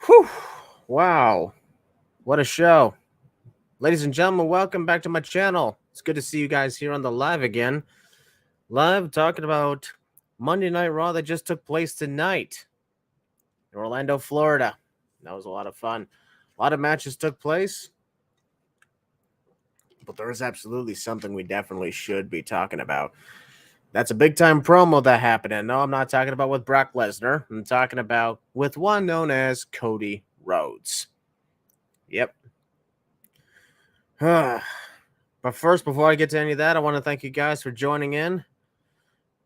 Whew. Wow. What a show. Ladies and gentlemen, welcome back to my channel. It's good to see you guys here on the live again. Live talking about Monday Night Raw that just took place tonight in Orlando, Florida. That was a lot of fun. A lot of matches took place, but there is absolutely something we definitely should be talking about. That's a big time promo that happened. And no, I'm not talking about with Brock Lesnar. I'm talking about with one known as Cody Rhodes. Yep. But first, before I get to any of that, I want to thank you guys for joining in.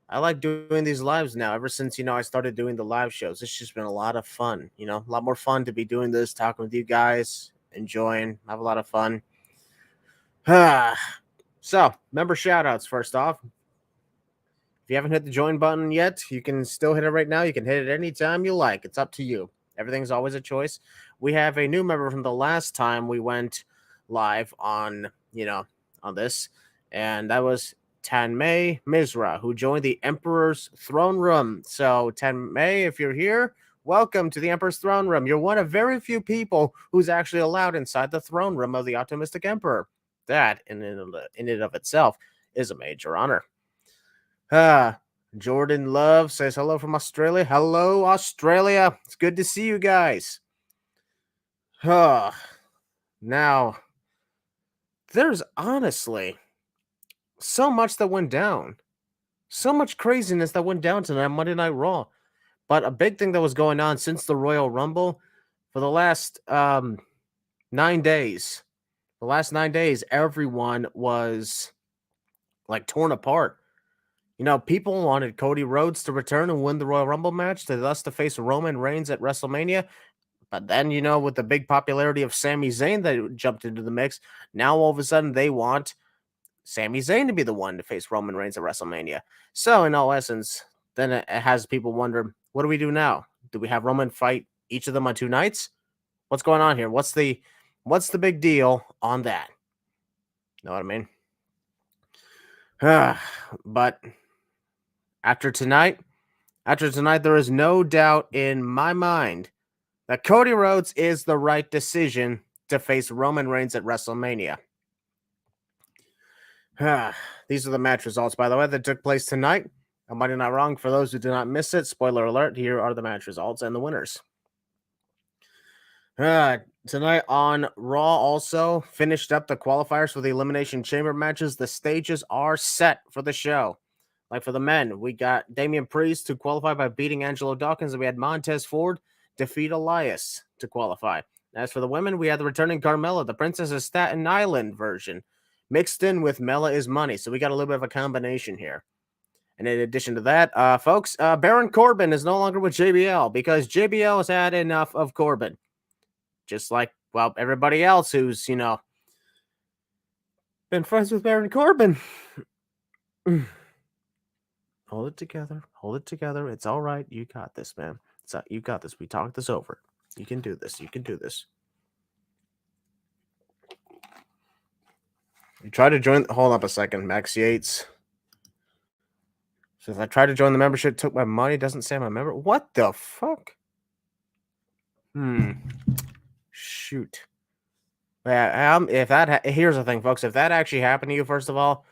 I like doing these lives now. Ever since, I started doing the live shows, it's just been a lot of fun. A lot more fun to be doing this, talking with you guys, enjoying, have a lot of fun. So, member shout-outs first off. If you haven't hit the join button yet, you can still hit it right now. You can hit it anytime you like. It's up to you. Everything's always a choice. We have a new member from the last time we went live on, on this, and that was Tanmay MISRA, who joined the Emperor's Throne Room. So, Tanmay, if you're here, welcome to the Emperor's Throne Room. You're one of very few people who's actually allowed inside the throne room of the Optimistic Emperor. That, in and of itself, is a major honor. Jordan Love says hello from Australia. Hello, Australia. It's good to see you guys. Now, there's honestly so much that went down. So much craziness that went down tonight on Monday Night Raw. But a big thing that was going on since the Royal Rumble for the last 9 days. The last 9 days, everyone was like torn apart. People wanted Cody Rhodes to return and win the Royal Rumble match, thus to face Roman Reigns at WrestleMania. But then, with the big popularity of Sami Zayn that jumped into the mix, now all of a sudden they want Sami Zayn to be the one to face Roman Reigns at WrestleMania. So, in all essence, then it has people wonder, what do we do now? Do we have Roman fight each of them on 2 nights? What's going on here? What's the big deal on that? Know what I mean? But after tonight, there is no doubt in my mind that Cody Rhodes is the right decision to face Roman Reigns at WrestleMania. These are the match results, by the way, that took place tonight. I might be not wrong. For those who did not miss it, spoiler alert, here are the match results and the winners. Tonight on Raw also finished up the qualifiers for the Elimination Chamber matches. The stages are set for the show. Like for the men, we got Damian Priest to qualify by beating Angelo Dawkins, and we had Montez Ford defeat Elias to qualify. As for the women, we had the returning Carmella, the Princess of Staten Island version, mixed in with Mella is Money. So we got a little bit of a combination here. And in addition to that, folks, Baron Corbin is no longer with JBL because JBL has had enough of Corbin. Just like, well, everybody else who's, been friends with Baron Corbin. Hold it together. Hold it together. It's all right. You got this, man. You got this. We talked this over. You can do this. You can do this. You try to join. Hold up a second. Max Yates. So if I try to join the membership, took my money. Doesn't say I'm a member. What the fuck? Shoot. Yeah. Here's the thing, folks. If that actually happened to you, first of all,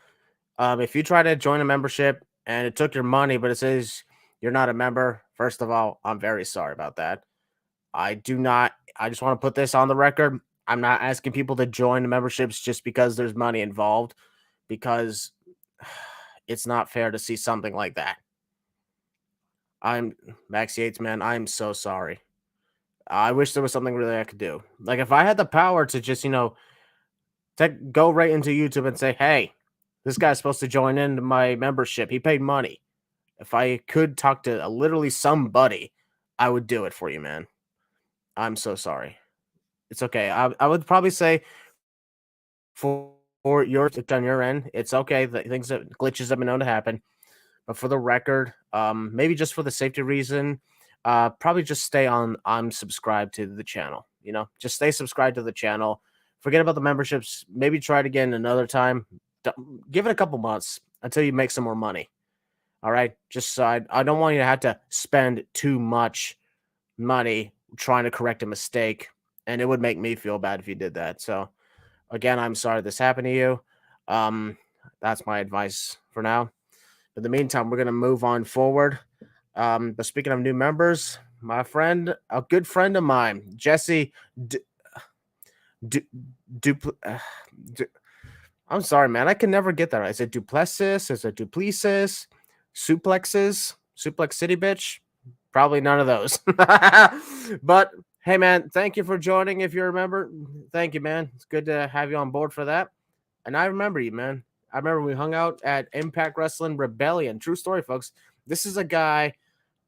if you try to join a membership and it took your money, but it says you're not a member, first of all, I'm very sorry about that. I just want to put this on the record. I'm not asking people to join the memberships just because there's money involved, because it's not fair to see something like that. I'm Max Yates, man. I'm so sorry. I wish there was something really I could do. Like if I had the power to just, go right into YouTube and say, hey, this guy's supposed to join into my membership. He paid money. If I could talk to literally somebody, I would do it for you, man. I'm so sorry. It's okay. I would probably say for your on your end, it's okay. Glitches have been known to happen. But for the record, maybe just for the safety reason, probably just stay on subscribed to the channel. Just stay subscribed to the channel. Forget about the memberships. Maybe try it again another time. Give it a couple months until you make some more money. All right. Just I don't want you to have to spend too much money trying to correct a mistake, and it would make me feel bad if you did that. So again, I'm sorry this happened to you. That's my advice for now. In the meantime, we're gonna move on forward. But speaking of new members, my friend, a good friend of mine, Jesse. I'm sorry, man. I can never get that right. Is it Duplessis? Is it Duplessis? Suplexes? Suplex City, bitch? Probably none of those. But hey, man, thank you for joining. If you remember, thank you, man. It's good to have you on board for that. And I remember you, man. I remember we hung out at Impact Wrestling Rebellion. True story, folks. This is a guy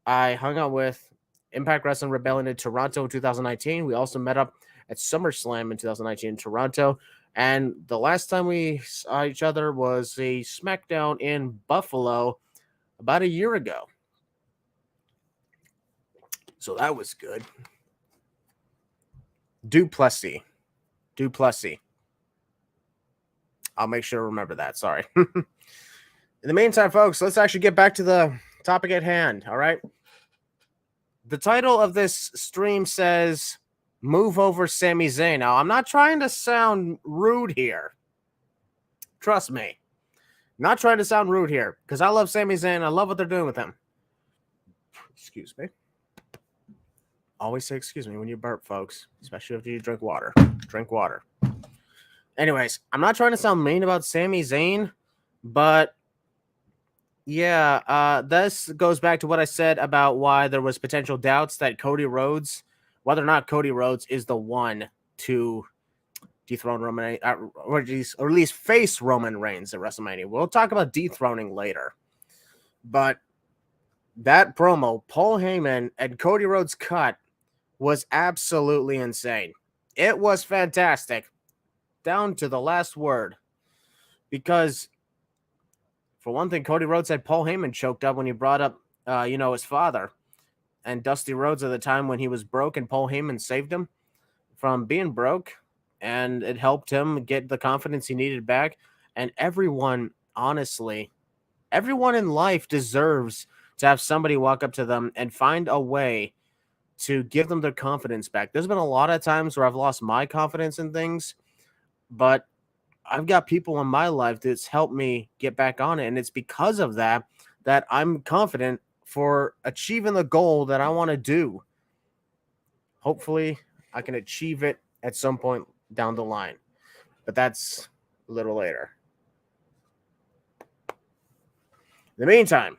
I hung out with Impact Wrestling Rebellion in Toronto in 2019. We also met up at SummerSlam in 2019 in Toronto. And the last time we saw each other was a SmackDown in Buffalo about a year ago. So that was good. Duplessis. I'll make sure to remember that. Sorry. In the meantime, folks, let's actually get back to the topic at hand. All right. The title of this stream says "Move Over Sami Zayn." Now, I'm not trying to sound rude here. Trust me. Not trying to sound rude here because I love Sami Zayn. I love what they're doing with him. Excuse me. Always say excuse me when you burp, folks, especially if you drink water. Drink water. Anyways, I'm not trying to sound mean about Sami Zayn, but yeah, this goes back to what I said about why there was potential doubts that Cody Rhodes, whether or not Cody Rhodes is the one to dethrone Roman, or at least face Roman Reigns at WrestleMania. We'll talk about dethroning later. But that promo, Paul Heyman and Cody Rhodes cut, was absolutely insane. It was fantastic, down to the last word. Because, for one thing, Cody Rhodes had Paul Heyman choked up when he brought up, his father. And Dusty Rhodes at the time when he was broke, and Paul Heyman saved him from being broke. And it helped him get the confidence he needed back. And everyone, honestly, everyone in life deserves to have somebody walk up to them and find a way to give them their confidence back. There's been a lot of times where I've lost my confidence in things, but I've got people in my life that's helped me get back on it. And it's because of that I'm confident for achieving the goal that I want to do. Hopefully I can achieve it at some point down the line, but that's a little later. In the meantime,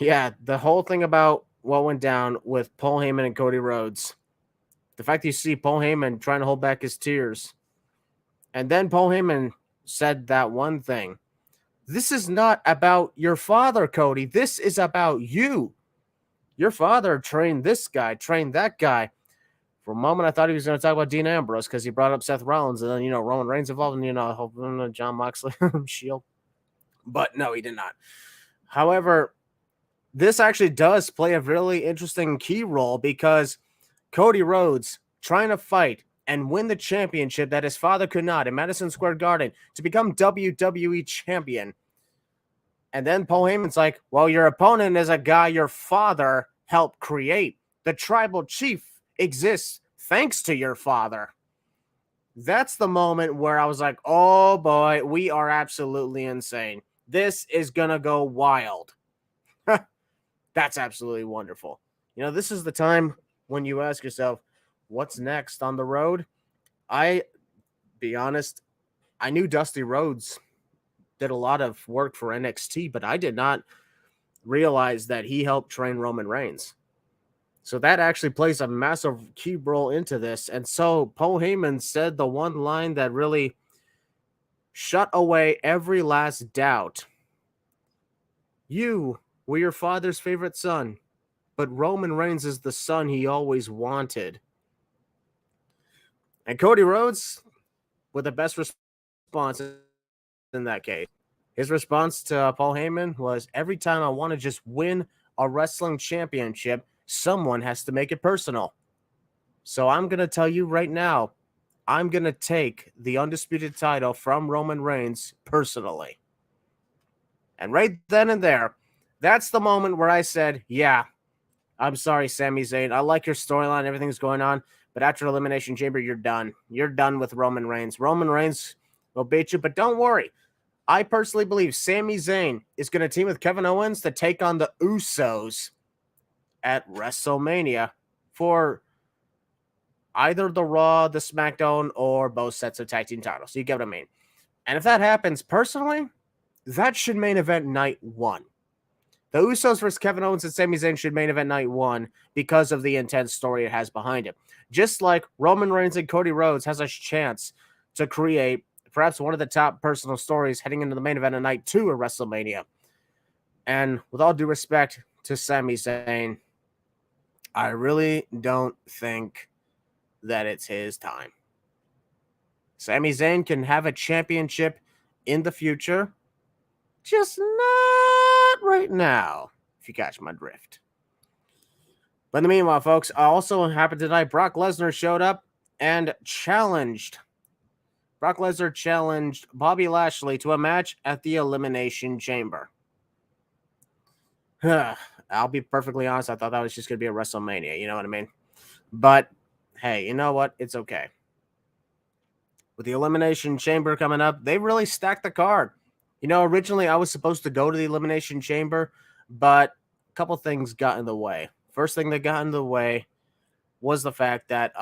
yeah, the whole thing about what went down with Paul Heyman and Cody Rhodes, the fact that you see Paul Heyman trying to hold back his tears, and then Paul Heyman said that one thing: "This is not about your father, Cody. This is about you. Your father trained this guy, trained that guy." For a moment, I thought he was going to talk about Dean Ambrose because he brought up Seth Rollins, and then, Roman Reigns involved, and, John Moxley, Shield. But no, he did not. However, this actually does play a really interesting key role because Cody Rhodes trying to fight and win the championship that his father could not in Madison Square Garden to become WWE champion. And then Paul Heyman's like, well, your opponent is a guy your father helped create. The tribal chief exists thanks to your father. That's the moment where I was like, oh boy, we are absolutely insane. This is going to go wild. That's absolutely wonderful. This is the time when you ask yourself, what's next on the road? Be honest, I knew Dusty Rhodes did a lot of work for NXT, but I did not realize that he helped train Roman Reigns. So that actually plays a massive key role into this. And so Paul Heyman said the one line that really shut away every last doubt. You were your father's favorite son, but Roman Reigns is the son he always wanted. And Cody Rhodes with the best response in that case. His response to Paul Heyman was, every time I want to just win a wrestling championship, someone has to make it personal. So I'm going to tell you right now, I'm going to take the undisputed title from Roman Reigns personally. And right then and there, that's the moment where I said, yeah, I'm sorry, Sami Zayn. I like your storyline, everything's going on, but after Elimination Chamber, you're done. You're done with Roman Reigns. Roman Reigns will beat you, but don't worry. I personally believe Sami Zayn is going to team with Kevin Owens to take on the Usos at WrestleMania for either the Raw, the SmackDown, or both sets of tag team titles. You get what I mean? And if that happens, personally, that should main event night one. The Usos versus Kevin Owens and Sami Zayn should main event night one because of the intense story it has behind it. Just like Roman Reigns and Cody Rhodes has a chance to create perhaps one of the top personal stories heading into the main event of night two of WrestleMania. And with all due respect to Sami Zayn, I really don't think that it's his time. Sami Zayn can have a championship in the future, just not right now, if you catch my drift. But in the meanwhile, folks, also happened tonight, Brock Lesnar showed up and challenged. Brock Lesnar challenged Bobby Lashley to a match at the Elimination Chamber. I'll be perfectly honest, I thought that was just going to be a WrestleMania, you know what I mean? But, hey, you know what? It's okay. With the Elimination Chamber coming up, they really stacked the card. You know, originally I was supposed to go to the Elimination Chamber, but a couple things got in the way. First thing that got in the way was the fact that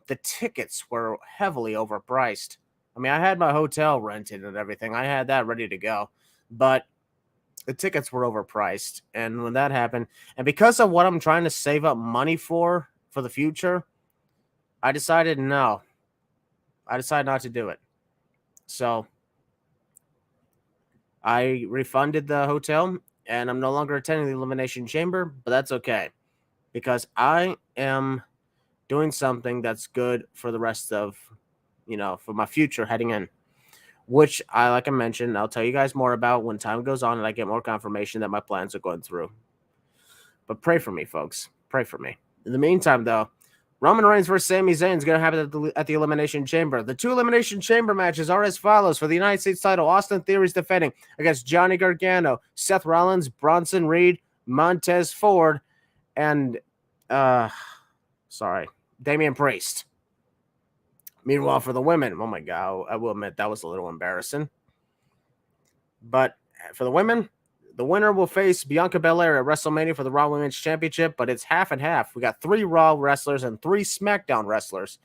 the tickets were heavily overpriced. I mean, I had my hotel rented and everything. I had that ready to go, but the tickets were overpriced. And when that happened, and because of what I'm trying to save up money for the future, I decided no. I decided not to do it. So I refunded the hotel, and I'm no longer attending the Elimination Chamber, but that's okay because I am doing something that's good for the rest of, for my future heading in, which like I mentioned, I'll tell you guys more about when time goes on and I get more confirmation that my plans are going through. But pray for me, folks. Pray for me. In the meantime, though, Roman Reigns versus Sami Zayn is going to happen at the Elimination Chamber. The two Elimination Chamber matches are as follows. For the United States title, Austin Theory is defending against Johnny Gargano, Seth Rollins, Bronson Reed, Montez Ford, and Damian Priest. Meanwhile, for the women, oh my God, I will admit that was a little embarrassing. But for the women, the winner will face Bianca Belair at WrestleMania for the Raw Women's Championship, but it's half and half. We got 3 Raw wrestlers and 3 SmackDown wrestlers,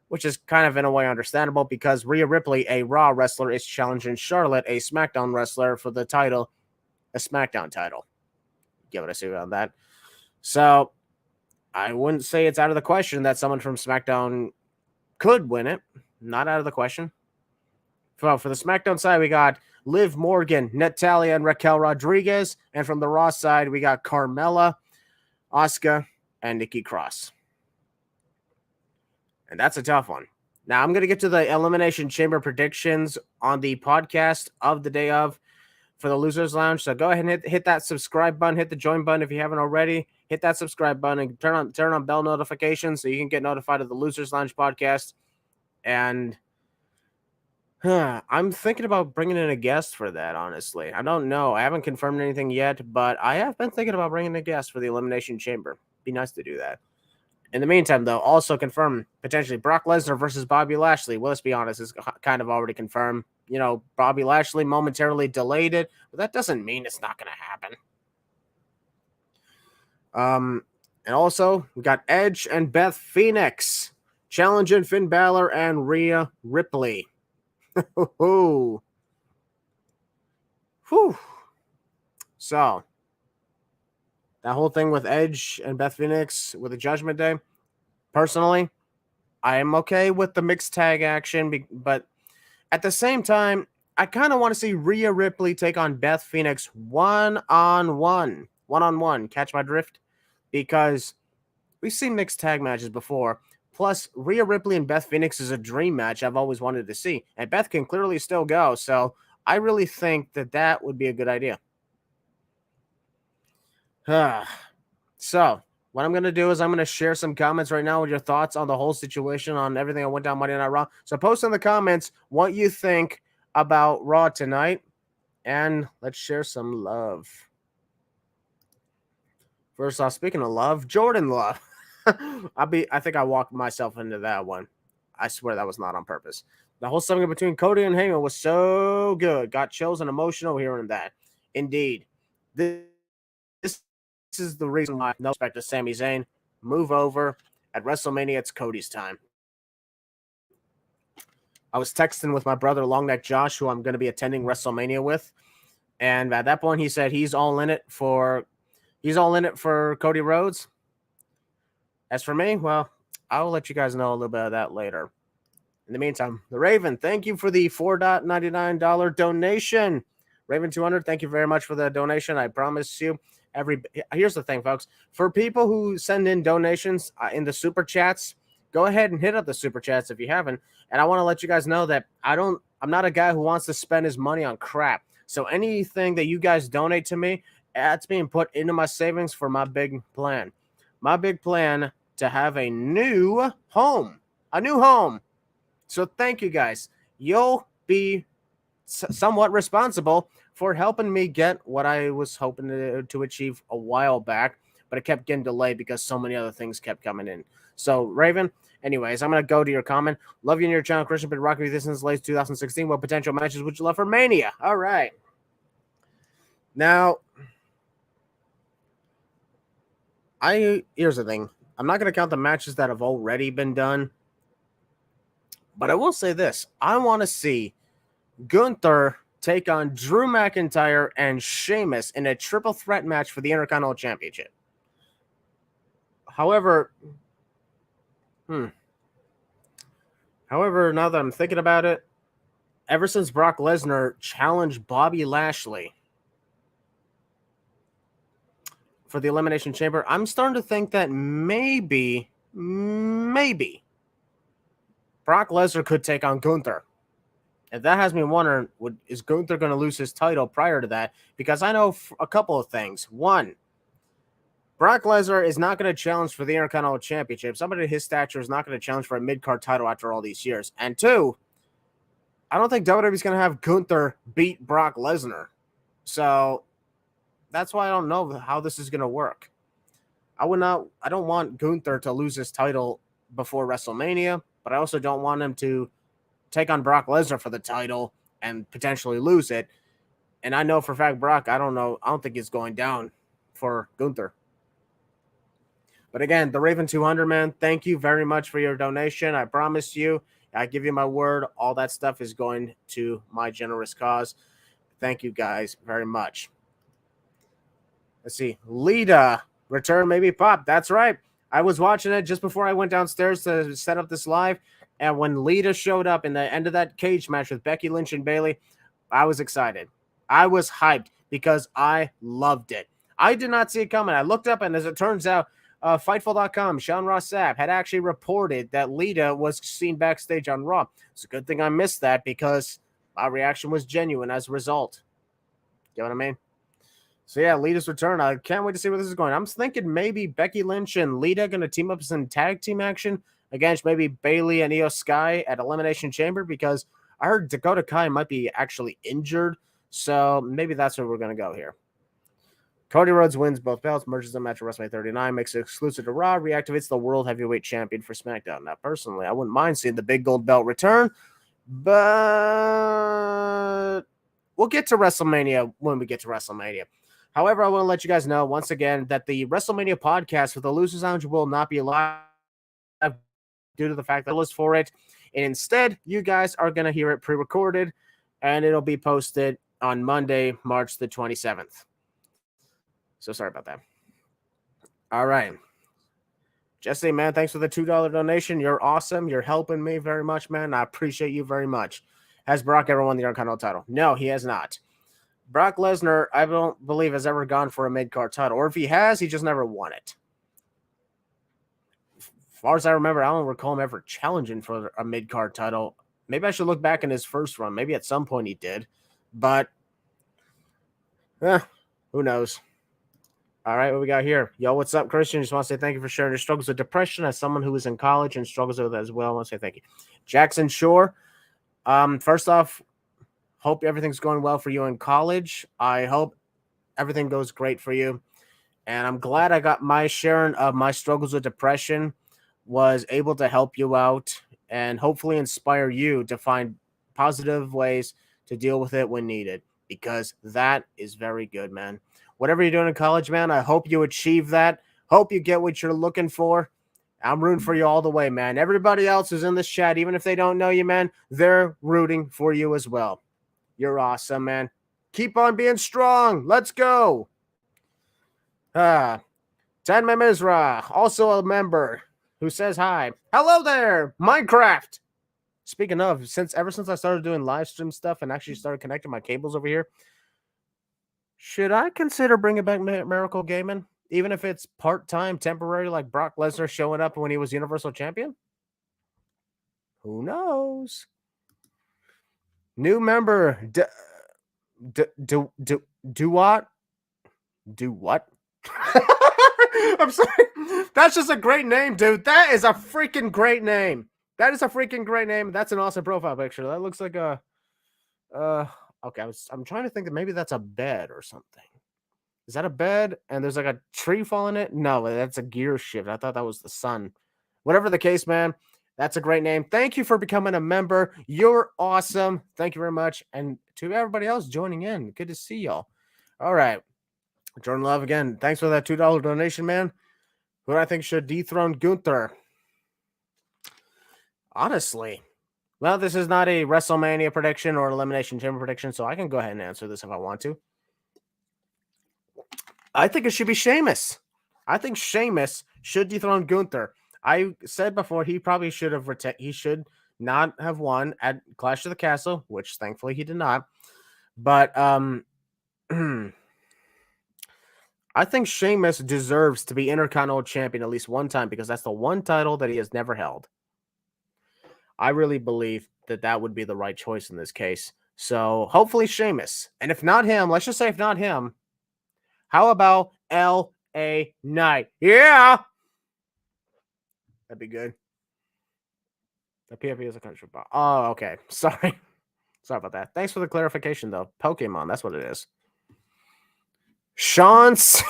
which is kind of in a way understandable because Rhea Ripley, a Raw wrestler, is challenging Charlotte, a SmackDown wrestler, for the title, a SmackDown title. Give it a see on that. So I wouldn't say it's out of the question that someone from SmackDown could win it. Not out of the question. Well, for the SmackDown side, we got Liv Morgan, Natalya, and Raquel Rodriguez. And from the Raw side, we got Carmella, Asuka, and Nikki Cross. And that's a tough one. Now, I'm going to get to the Elimination Chamber predictions on the podcast of the day of for the Losers Lounge. So go ahead and hit that subscribe button, hit the join button if you haven't already. Hit that subscribe button and turn on bell notifications so you can get notified of the Losers Lounge podcast. And I'm thinking about bringing in a guest for that, honestly. I don't know. I haven't confirmed anything yet, but I have been thinking about bringing a guest for the Elimination Chamber. Be nice to do that. In the meantime, though, also confirm potentially Brock Lesnar versus Bobby Lashley. Well, let's be honest, it's kind of already confirmed. You know, Bobby Lashley momentarily delayed it, but that doesn't mean it's not going to happen. And also, we got Edge and Beth Phoenix challenging Finn Balor and Rhea Ripley. Whew. So, that whole thing with Edge and Beth Phoenix with the Judgment Day, personally, I am okay with the mixed tag action, but at the same time, I kind of want to see Rhea Ripley take on Beth Phoenix one-on-one. Catch my drift? Because we've seen mixed tag matches before. Plus, Rhea Ripley and Beth Phoenix is a dream match I've always wanted to see. And Beth can clearly still go. So I really think that would be a good idea. So what I'm going to do is I'm going to share some comments right now with your thoughts on the whole situation, on everything that went down Monday Night Raw. So post in the comments what you think about Raw tonight. And let's share some love. First off, speaking of love, Jordan Love. I think I walked myself into that one. I swear that was not on purpose. The whole segment between Cody and Heyman was so good. Got chills and emotional hearing that. Indeed. This is the reason why no respect to Sami Zayn. Move over. At WrestleMania, it's Cody's time. I was texting with my brother, Long Neck Josh, who I'm going to be attending WrestleMania with. And at that point, he said he's all in it for Cody Rhodes. As for me, well, I'll let you guys know a little bit of that later. In the meantime, the Raven, thank you for the $4.99 donation. Raven 200, thank you very much for the donation. I promise you, here's the thing, folks. For people who send in donations in the super chats, go ahead and hit up the super chats if you haven't. And I want to let you guys know that I'm not a guy who wants to spend his money on crap. So anything that you guys donate to me, that's being put into my savings for my big plan. My big plan to have a new home. A new home. So thank you guys. You'll be somewhat responsible for helping me get what I was hoping to achieve a while back, but it kept getting delayed because so many other things kept coming in. So, Raven, anyways, I'm going to go to your comment. Love you and your channel, Christian. Been rocking with you since late 2016. What potential matches would you love for Mania? All right. Now, here's the thing. I'm not going to count the matches that have already been done, but I will say this. I want to see Gunther take on Drew McIntyre and Sheamus in a triple threat match for the Intercontinental Championship. However, now that I'm thinking about it, ever since Brock Lesnar challenged Bobby Lashley for the Elimination Chamber, I'm starting to think that maybe Brock Lesnar could take on Gunther. And that has me wondering, is Gunther going to lose his title prior to that? Because I know a couple of things. One, Brock Lesnar is not going to challenge for the Intercontinental Championship. Somebody of his stature is not going to challenge for a mid-card title after all these years. And two, I don't think WWE is going to have Gunther beat Brock Lesnar. So that's why I don't know how this is going to work. I don't want Gunther to lose his title before WrestleMania, but I also don't want him to take on Brock Lesnar for the title and potentially lose it. And I know for a fact Brock, I don't think he's going down for Gunther. But again, the Raven 200, man, thank you very much for your donation. I promise you, I give you my word, all that stuff is going to my generous cause. Thank you guys very much. Let's see. Lita, return maybe pop. That's right. I was watching it just before I went downstairs to set up this live. And when Lita showed up in the end of that cage match with Becky Lynch and Bayley, I was excited. I was hyped because I loved it. I did not see it coming. I looked up, and as it turns out, Fightful.com, Sean Ross Sapp had actually reported that Lita was seen backstage on Raw. It's a good thing I missed that because my reaction was genuine as a result. You know what I mean? So yeah, Lita's return. I can't wait to see where this is going. I'm thinking maybe Becky Lynch and Lita going to team up in tag team action against maybe Bayley and Io Sky at Elimination Chamber, because I heard Dakota Kai might be actually injured. So maybe that's where we're going to go here. Cody Rhodes wins both belts, merges them after WrestleMania 39, makes it exclusive to Raw, reactivates the World Heavyweight Champion for SmackDown. Now, personally, I wouldn't mind seeing the big gold belt return, but we'll get to WrestleMania when we get to WrestleMania. However, I want to let you guys know once again that the WrestleMania podcast for the Losers Lounge will not be live due to the fact that I was for it. And instead, you guys are going to hear it pre-recorded, and it'll be posted on Monday, March the 27th. So sorry about that. All right. Jesse, man, thanks for the $2 donation. You're awesome. You're helping me very much, man. I appreciate you very much. Has Brock ever won the Intercontinental title? No, he has not. Brock Lesnar, I don't believe, has ever gone for a mid-card title. Or if he has, he just never won it. As far as I remember, I don't recall him ever challenging for a mid-card title. Maybe I should look back in his first run. Maybe at some point he did. But, who knows? All right, what we got here? Yo, what's up, Christian? Just want to say thank you for sharing your struggles with depression. As someone who is in college and struggles with it as well, I want to say thank you. Jackson Shore, first off, hope everything's going well for you in college. I hope everything goes great for you. And I'm glad I got my sharing of my struggles with depression, was able to help you out and hopefully inspire you to find positive ways to deal with it when needed, because that is very good, man. Whatever you're doing in college, man, I hope you achieve that. Hope you get what you're looking for. I'm rooting for you all the way, man. Everybody else who's in this chat, even if they don't know you, man, they're rooting for you as well. You're awesome, man. Keep on being strong. Let's go. Tanmay MISRA, also a member, who says hi. Hello there, Minecraft. Speaking of, ever since I started doing live stream stuff and actually started connecting my cables over here, should I consider bringing back Miracle Gaming? Even if it's part-time, temporary, like Brock Lesnar showing up when he was Universal Champion? Who knows? New member, do what? Do what? I'm sorry. That's just a great name, dude. That is a freaking great name. That is a freaking great name. That's an awesome profile picture. That looks like a okay, I'm trying to think that maybe that's a bed or something. Is that a bed? And there's like a tree falling it? No, that's a gear shift. I thought that was the sun. Whatever the case, man. That's a great name. Thank you for becoming a member. You're awesome. Thank you very much. And to everybody else joining in, good to see y'all. All right. Jordan Love again. Thanks for that $2 donation, man. Who I think should dethrone Gunther? Honestly, well, this is not a WrestleMania prediction or Elimination Chamber prediction, so I can go ahead and answer this if I want to. I think it should be Sheamus. I think Sheamus should dethrone Gunther. I said before he probably should have he should not have won at Clash of the Castle, which thankfully he did not. But I think Sheamus deserves to be Intercontinental Champion at least one time, because that's the one title that he has never held. I really believe that that would be the right choice in this case. So hopefully Sheamus. And if not him, let's just say if not him, how about LA Knight? Yeah! That'd be good. The PFP is a country ball. Oh, okay. Sorry. Sorry about that. Thanks for the clarification, though. Pokemon, that's what it is. Sean Cena.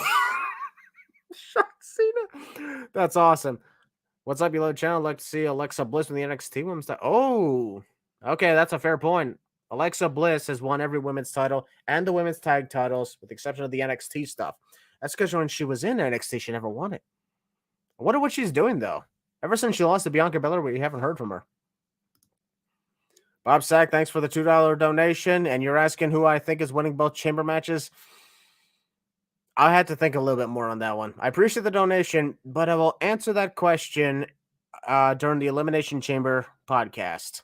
That's awesome. What's up, you little channel? I'd like to see Alexa Bliss with the NXT women's title. Oh, okay, that's a fair point. Alexa Bliss has won every women's title and the women's tag titles, with the exception of the NXT stuff. That's because when she was in NXT, she never won it. I wonder what she's doing, though. Ever since she lost to Bianca Belair, we haven't heard from her. Bob Sack, thanks for the $2 donation. And you're asking who I think is winning both chamber matches. I had to think a little bit more on that one. I appreciate the donation, but I will answer that question during the Elimination Chamber podcast.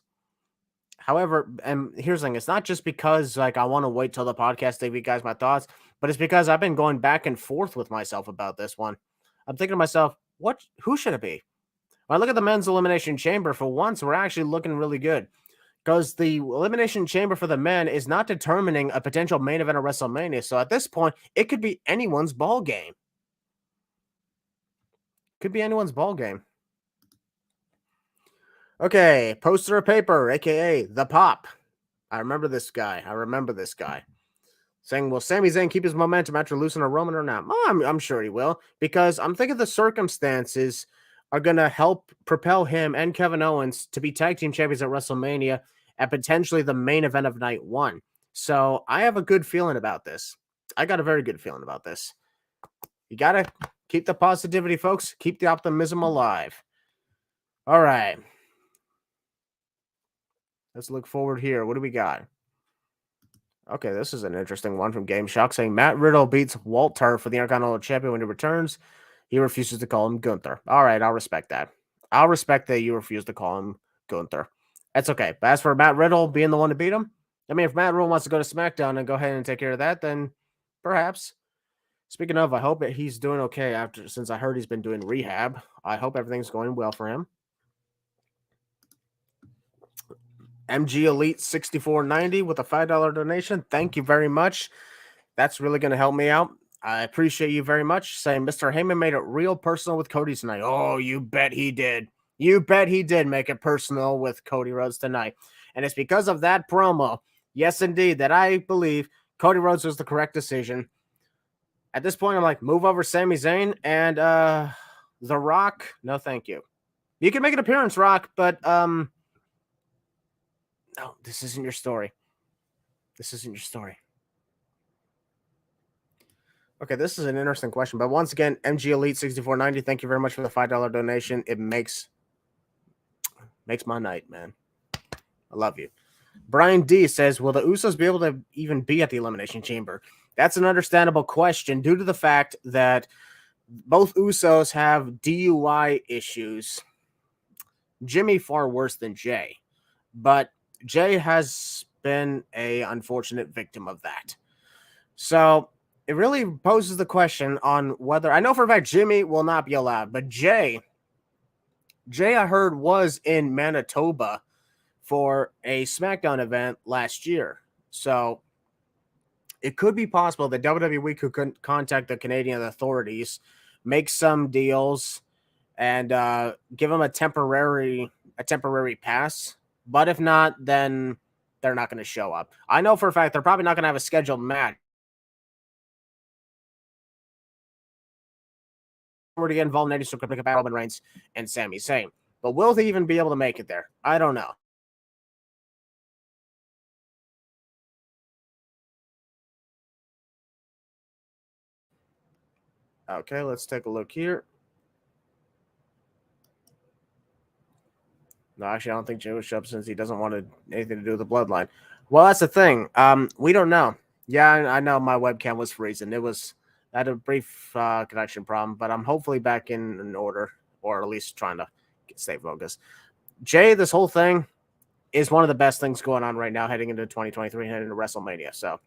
However, and here's the thing, it's not just because like I want to wait till the podcast to give you guys my thoughts, but it's because I've been going back and forth with myself about this one. I'm thinking to myself, who should it be? When I look at the men's Elimination Chamber, for once, we're actually looking really good, because the Elimination Chamber for the men is not determining a potential main event of WrestleMania. So at this point, it could be anyone's ball game. Could be anyone's ball game. Okay, Poster of Paper, a.k.a. The Pop. I remember this guy. Saying, will Sami Zayn keep his momentum after losing to Roman or not? Well, I'm sure he will, because I'm thinking the circumstances are going to help propel him and Kevin Owens to be tag team champions at WrestleMania at potentially the main event of night one. So I have a good feeling about this. I got a very good feeling about this. You got to keep the positivity, folks. Keep the optimism alive. All right. Let's look forward here. What do we got? Okay, this is an interesting one from Game Shock, saying Matt Riddle beats Walter for the Intercontinental Champion when he returns. He refuses to call him Gunther. All right, I'll respect that. I'll respect that you refuse to call him Gunther. That's okay. But as for Matt Riddle being the one to beat him, I mean, if Matt Riddle wants to go to SmackDown and go ahead and take care of that, then perhaps. Speaking of, I hope that he's doing okay since I heard he's been doing rehab. I hope everything's going well for him. MG Elite 6490 with a $5 donation. Thank you very much. That's really going to help me out. I appreciate you very much. Saying Mr. Heyman made it real personal with Cody tonight. Oh, you bet he did. You bet he did make it personal with Cody Rhodes tonight. And it's because of that promo, yes, indeed, that I believe Cody Rhodes was the correct decision. At this point, I'm like, move over Sami Zayn and The Rock. No, thank you. You can make an appearance, Rock, but no, this isn't your story. This isn't your story. Okay, this is an interesting question, but once again, MG Elite 6490, thank you very much for the $5 donation. It makes my night, man. I love you. Brian D says, will the Usos be able to even be at the Elimination Chamber? That's an understandable question due to the fact that both Usos have DUI issues. Jimmy far worse than Jay, but Jay has been a unfortunate victim of that. So it really poses the question on whether, I know for a fact Jimmy will not be allowed, but Jay I heard was in Manitoba for a SmackDown event last year. So it could be possible that WWE could contact the Canadian authorities, make some deals, and give them a temporary pass. But if not, then they're not going to show up. I know for a fact they're probably not going to have a scheduled match. We're to get involved in any sort of battle, Roman Reigns and Sami Zayn. But will they even be able to make it there? I don't know. Okay, let's take a look here. No, actually, I don't think Jay will show up since he doesn't want anything to do with the bloodline. Well, that's the thing. We don't know. Yeah, I know my webcam was freezing. I had a brief connection problem, but I'm hopefully back in order, or at least trying to stay focused. Jay, this whole thing is one of the best things going on right now heading into 2023 and heading into WrestleMania. So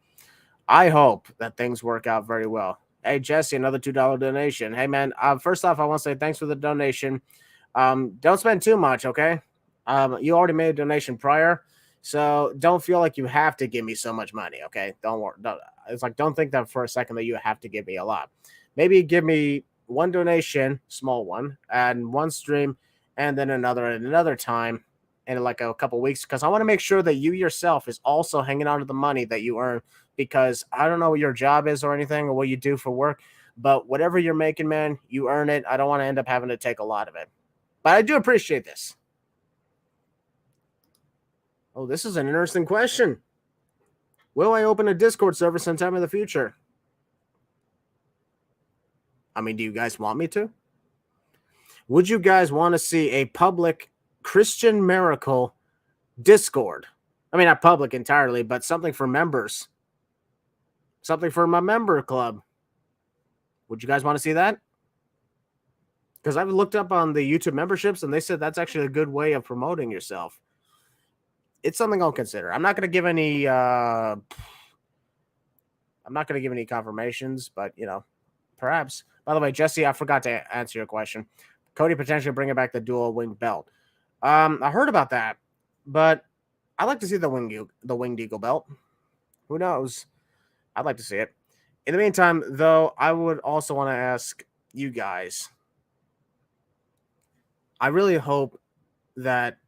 I hope that things work out very well. Hey, Jesse, another $2 donation. Hey, man, first off, I want to say thanks for the donation. Don't spend too much, okay? You already made a donation prior, so don't feel like you have to give me so much money, okay? Don't worry. Don't think that for a second that you have to give me a lot. Maybe give me one donation, small one, and one stream, and then another at another time in like a couple weeks, because I want to make sure that you yourself is also hanging on to the money that you earn, because I don't know what your job is or anything or what you do for work, but whatever you're making, man, you earn it. I don't want to end up having to take a lot of it. But I do appreciate this. Oh, this is an interesting question. Will I open a Discord server sometime in the future? I mean, do you guys want me to? Would you guys want to see a public Christian Miracle Discord? I mean, not public entirely, but something for members. Something for my member club. Would you guys want to see that? Because I've looked up on the YouTube memberships and they said that's actually a good way of promoting yourself. It's something I'll consider. I'm not going to give any confirmations, but perhaps. By the way, Jesse, I forgot to answer your question. Cody potentially bringing back the dual wing belt. I heard about that, but I'd like to see the winged eagle belt. Who knows? I'd like to see it. In the meantime, though, I would also want to ask you guys. I really hope that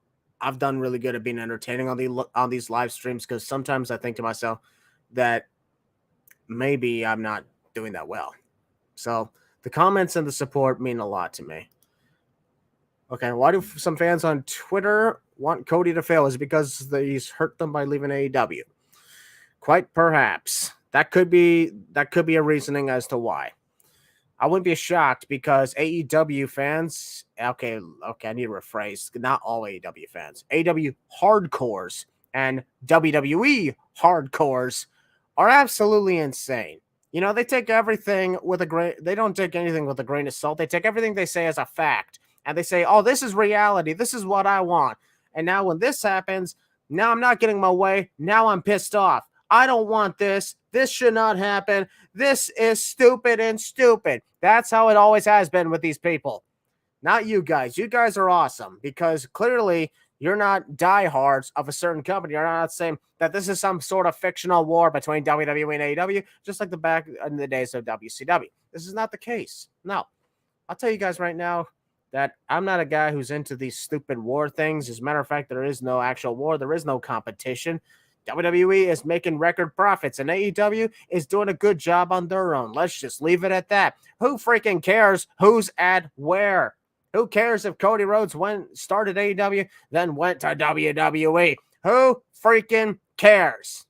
I've done really good at being entertaining on these live streams, because sometimes I think to myself that maybe I'm not doing that well. So the comments and the support mean a lot to me. Okay, why do some fans on Twitter want Cody to fail? Is it because he's hurt them by leaving AEW? Quite perhaps. That could be a reasoning as to why. I wouldn't be shocked, because AEW fans, okay, I need to rephrase, not all AEW fans, AEW hardcores and WWE hardcores are absolutely insane. They take everything with they don't take anything with a grain of salt. They take everything they say as a fact, and they say, oh, this is reality. This is what I want. And now when this happens, now I'm not getting my way. Now I'm pissed off. I don't want this. This should not happen. This is stupid and stupid. That's how it always has been with these people. Not you guys. You guys are awesome, because clearly you're not diehards of a certain company. You're not saying that this is some sort of fictional war between WWE and AEW, just like the back in the days of WCW. This is not the case. No. I'll tell you guys right now that I'm not a guy who's into these stupid war things. As a matter of fact, there is no actual war. There is no competition. WWE is making record profits, and AEW is doing a good job on their own. Let's just leave it at that. Who freaking cares who's at where? Who cares if Cody Rhodes started AEW, then went to WWE? Who freaking cares?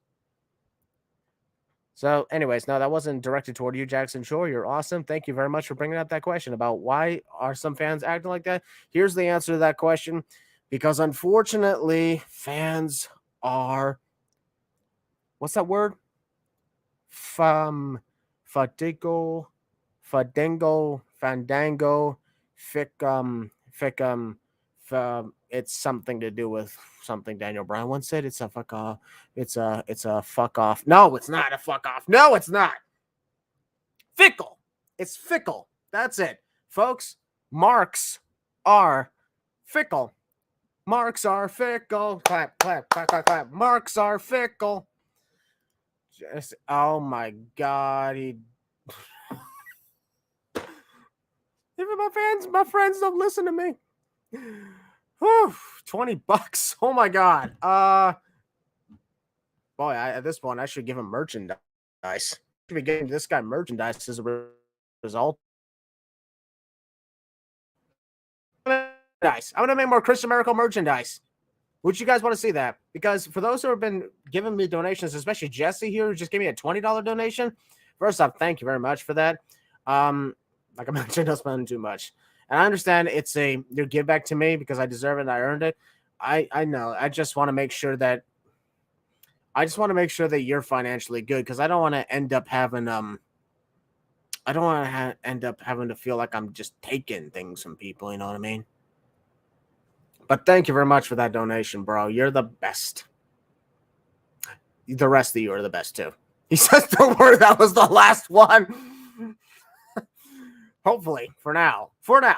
So, anyways, no, that wasn't directed toward you, Jackson Shore. You're awesome. Thank you very much for bringing up that question about why are some fans acting like that. Here's the answer to that question. Because unfortunately, fans are, what's that word? Fandango, it's something to do with something Daniel Bryan once said. It's a fuck off. It's a fuck off. No, it's not a fuck off. No, it's not. Fickle. It's fickle. That's it, folks. Marks are fickle. Marks are fickle. Clap, clap, clap, clap, clap. Marks are fickle. Just, oh my God. Even my friends don't listen to me. Whew, $20. Oh my God. Boy, at this point, I should give him merchandise. I should be giving this guy merchandise as a result. Nice. I'm gonna make more Christian Miracle merchandise. Would you guys want to see that? Because for those who have been giving me donations, especially Jesse here, who just gave me a $20 donation. First off, thank you very much for that. Like I mentioned, don't spend too much. And I understand it's your give back to me because I deserve it and I earned it. I know. I just want to make sure that you're financially good, because I don't want to end up having end up having to feel like I'm just taking things from people, you know what I mean? But thank you very much for that donation, bro. You're the best. The rest of you are the best too. He says, don't worry, that was the last one. Hopefully, for now. For now.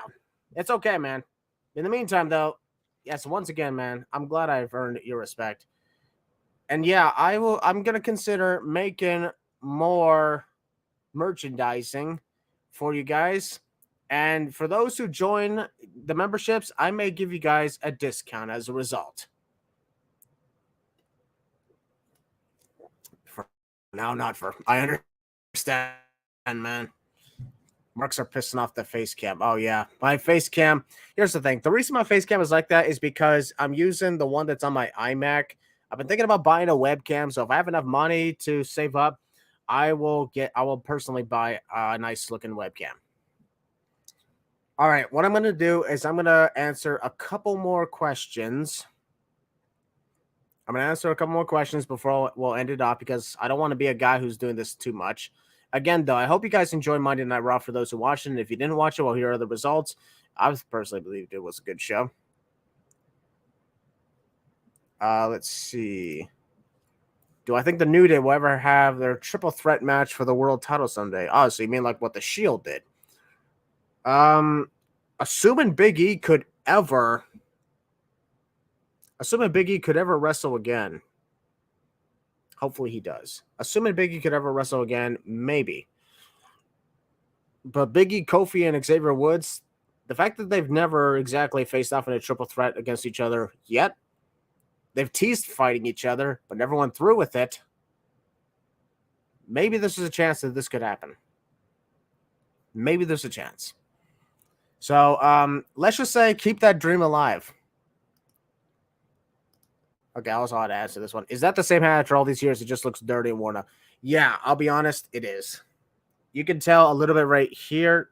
It's okay, man. In the meantime, though, yes, once again, man, I'm glad I've earned your respect. And yeah, I'm going to consider making more merchandising for you guys. And for those who join the memberships, I may give you guys a discount as a result. For now, not for. I understand, man. Marks are pissing off the face cam. Oh, yeah. My face cam. Here's the thing. The reason my face cam is like that is because I'm using the one that's on my iMac. I've been thinking about buying a webcam. So if I have enough money to save up, I will personally buy a nice looking webcam. All right. What I'm going to do is I'm going to answer a couple more questions. I'm going to answer a couple more questions before we'll end it off, because I don't want to be a guy who's doing this too much. Again, though, I hope you guys enjoyed Monday Night Raw. For those who watched it, and if you didn't watch it, well, here are the results. I personally believed it was a good show. Let's see. Do I think the New Day will ever have their triple threat match for the world title someday? Oh, so you mean like what the Shield did? Assuming Big E could ever wrestle again. Hopefully he does. Assuming Big E could ever wrestle again, maybe. But Big E, Kofi, and Xavier Woods, the fact that they've never exactly faced off in a triple threat against each other yet, they've teased fighting each other, but never went through with it. Maybe this is a chance that this could happen. Maybe there's a chance. So let's just say keep that dream alive. Okay, I also had to answer this one. Is that the same hat after all these years? It just looks dirty and worn out. Yeah, I'll be honest, it is. You can tell a little bit right here.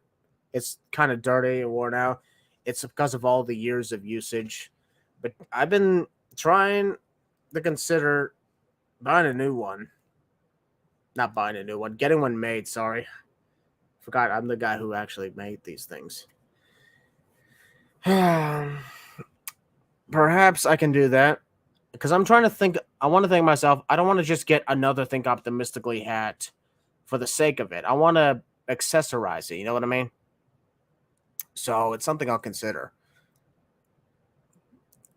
It's kind of dirty and worn out. It's because of all the years of usage. But I've been trying to consider buying a new one. Not buying a new one. Getting one made, sorry. Forgot I'm the guy who actually made these things. Perhaps I can do that. Because I'm trying to think, I want to think myself, I don't want to just get another Think Optimistically hat for the sake of it. I want to accessorize it, you know what I mean? So it's something I'll consider.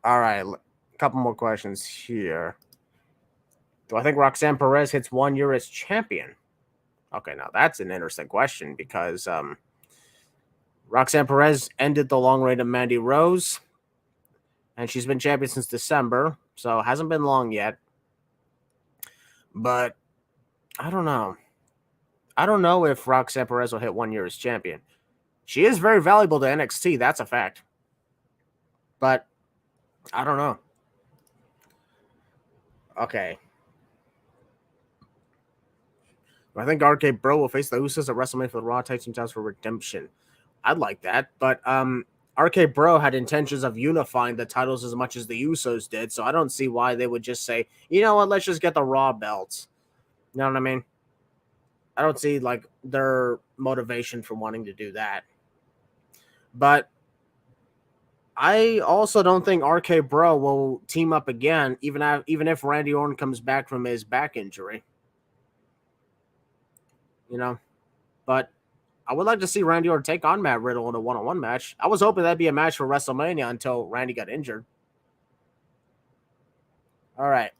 All right, a couple more questions here. Do I think Roxanne Perez hits 1 year as champion? Okay, now that's an interesting question, because Roxanne Perez ended the long reign of Mandy Rose, and she's been champion since December, so it hasn't been long yet. But I don't know. I don't know if Roxanne Perez will hit 1 year as champion. She is very valuable to NXT. That's a fact. But I don't know. Okay. I think RK Bro will face the Usos at WrestleMania for the Raw Tag Team titles for redemption. I'd like that, but RK Bro had intentions of unifying the titles as much as the Usos did, so I don't see why they would just say, you know what, let's just get the Raw belts. You know what I mean? I don't see like their motivation for wanting to do that. But I also don't think RK Bro will team up again, even if Randy Orton comes back from his back injury. You know, but I would like to see Randy Orton take on Matt Riddle in a one-on-one match. I was hoping that'd be a match for WrestleMania until Randy got injured. All right,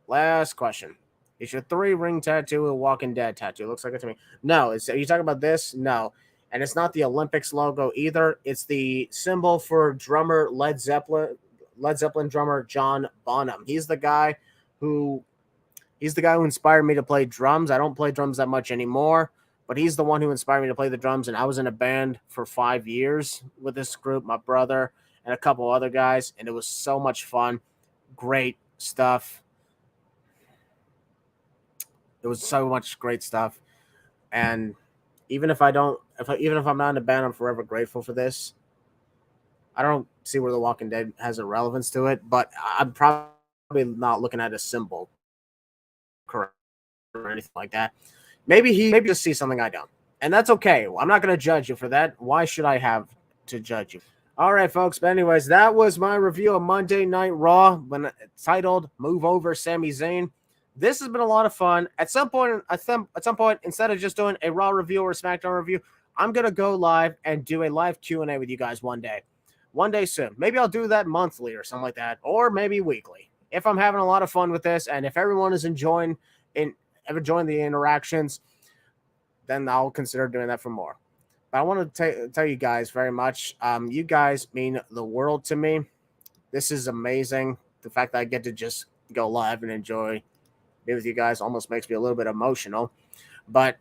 last question. Is your 3-ring tattoo a Walking Dead tattoo? Looks like it to me. No. Are you talking about this? No. And it's not the Olympics logo either. It's the symbol for drummer Led Zeppelin drummer John Bonham. He's the guy who inspired me to play drums. I don't play drums that much anymore, but he's the one who inspired me to play the drums. And I was in a band for 5 years with this group, my brother and a couple other guys, and it was so much fun. Great stuff. It was so much great stuff. And even if I'm not in a band, I'm forever grateful for this. I don't see where The Walking Dead has a relevance to it, but I'm probably not looking at a symbol correct or anything like that. Maybe just sees something I don't. And that's okay. I'm not going to judge you for that. Why should I have to judge you? All right, folks. But anyways, that was my review of Monday Night Raw when titled Move Over Sami Zayn. This has been a lot of fun. At some point, instead of just doing a Raw review or a SmackDown review, I'm going to go live and do a live Q&A with you guys one day. One day soon. Maybe I'll do that monthly or something like that, or maybe weekly. If I'm having a lot of fun with this and if everyone is enjoying the interactions, then I'll consider doing that for more. But I want to tell you guys very much. You guys mean the world to me. This is amazing. The fact that I get to just go live and enjoy be with you guys almost makes me a little bit emotional. But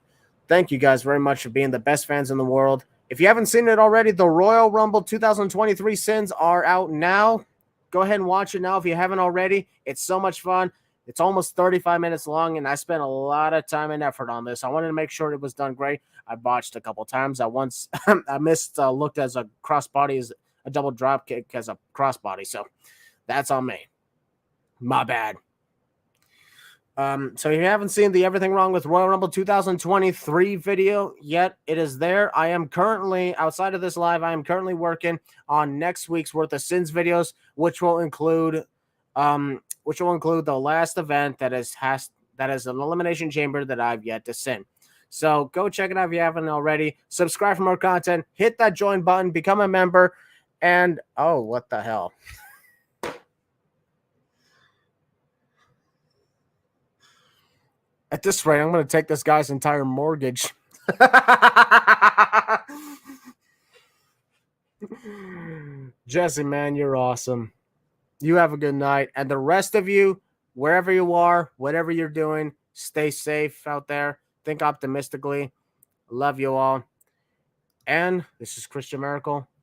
thank you guys very much for being the best fans in the world. If you haven't seen it already, the Royal Rumble 2023 sins are out now. Go ahead and watch it now if you haven't already. It's so much fun. It's almost 35 minutes long, and I spent a lot of time and effort on this. I wanted to make sure it was done great. I botched a couple times. I missed looked as a crossbody as a double drop kick as a crossbody. So that's on me. My bad. So if you haven't seen the Everything Wrong with Royal Rumble 2023 video yet, it is there. I am currently, outside of this live, I am currently working on next week's worth of sins videos, which will include the last event that is an Elimination Chamber that I've yet to sin. So go check it out if you haven't already. Subscribe for more content. Hit that join button. Become a member. And, oh, what the hell? At this rate, I'm going to take this guy's entire mortgage. Jesse, man, you're awesome. You have a good night. And the rest of you, wherever you are, whatever you're doing, stay safe out there. Think optimistically. Love you all. And this is Christian Miracle.